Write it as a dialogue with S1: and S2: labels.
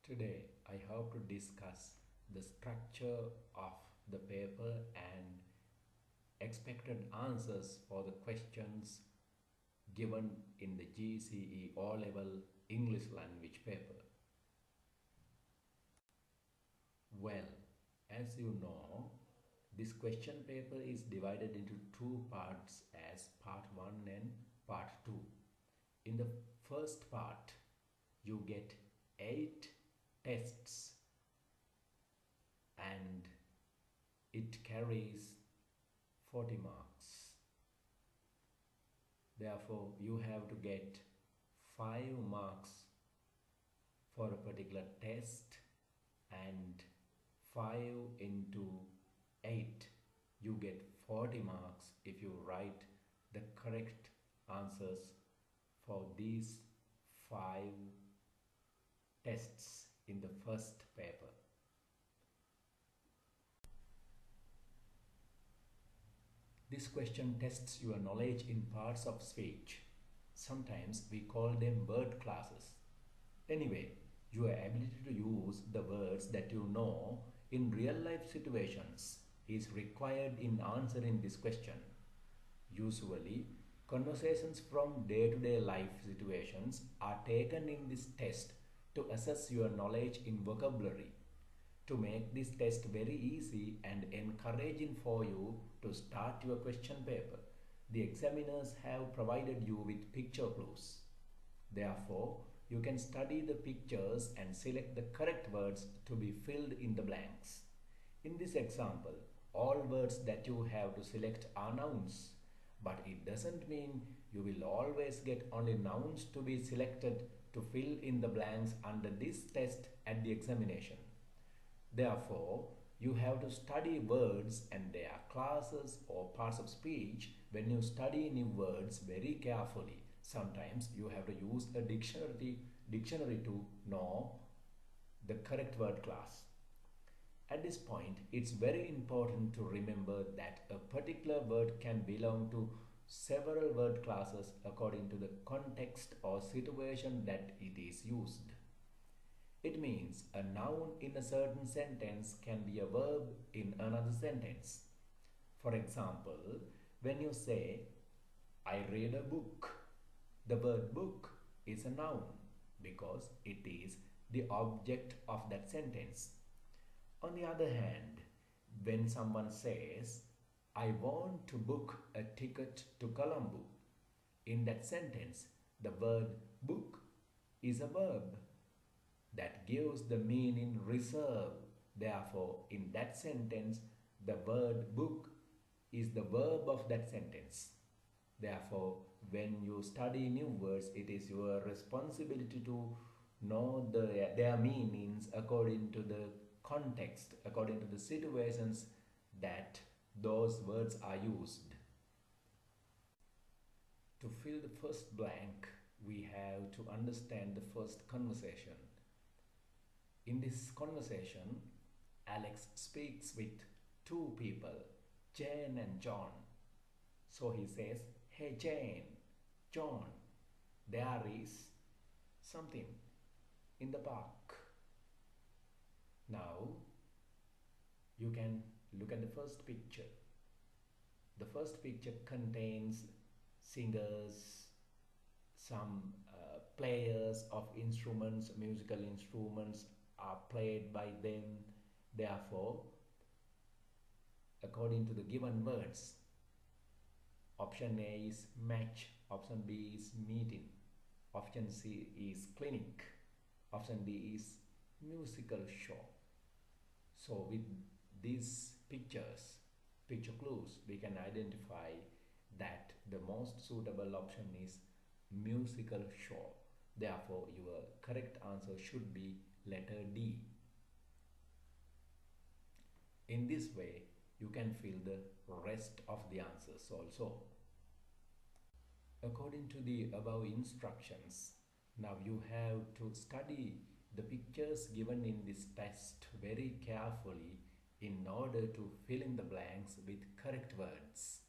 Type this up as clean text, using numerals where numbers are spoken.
S1: Today, I hope to discuss the structure of the paper and expected answers for the questions given in the GCE O-level English language paper. Well, as you know, this question paper is divided into two parts as part 1 and part 2. In the first part, you get 8 tests and it carries 40 marks. Therefore, you have to get 5 marks for a particular test and 5 into 8. You get 40 marks if you write the correct answers for these 5 tests in the first paper. This question tests your knowledge in parts of speech. Sometimes we call them word classes. Anyway, your ability to use the words that you know in real life situations is required in answering this question. Usually, conversations from day-to-day life situations are taken in this test to assess your knowledge in vocabulary. To make this test very easy and encouraging for you to start your question paper, the examiners have provided you with picture clues. Therefore, you can study the pictures and select the correct words to be filled in the blanks. In this example, all words that you have to select are nouns, but it doesn't mean you will always get only nouns to be selected to fill in the blanks under this test at the examination. Therefore, you have to study words and their classes or parts of speech when you study new words very carefully. Sometimes you have to use a dictionary to know the correct word class. At this point, it's very important to remember that a particular word can belong to several word classes according to the context or situation that it is used. It means a noun in a certain sentence can be a verb in another sentence. For example, when you say, I read a book, the word book is a noun because it is the object of that sentence. On the other hand, when someone says, I want to book a ticket to Colombo, in that sentence, the word book is a verb that gives the meaning reserve. Therefore, in that sentence, the word book is the verb of that sentence. Therefore, when you study new words, it is your responsibility to know their meanings according to the context, according to the situations that those words are used. To fill the first blank, we have to understand the first conversation. In this conversation, Alex speaks with two people, Jane and John. So he says, hey Jane, John, there is something in the park. Now, you can look at the first picture. The first picture contains singers, some players of instruments, musical instruments are played by them. Therefore, according to the given words, option A is match, option B is meeting, option C is clinic, option D is musical show. So with these picture clues, we can identify that the most suitable option is musical show. Therefore, your correct answer should be letter D. In this way, you can fill the rest of the answers also. According to the above instructions, now you have to study the pictures given in this test very carefully in order to fill in the blanks with correct words.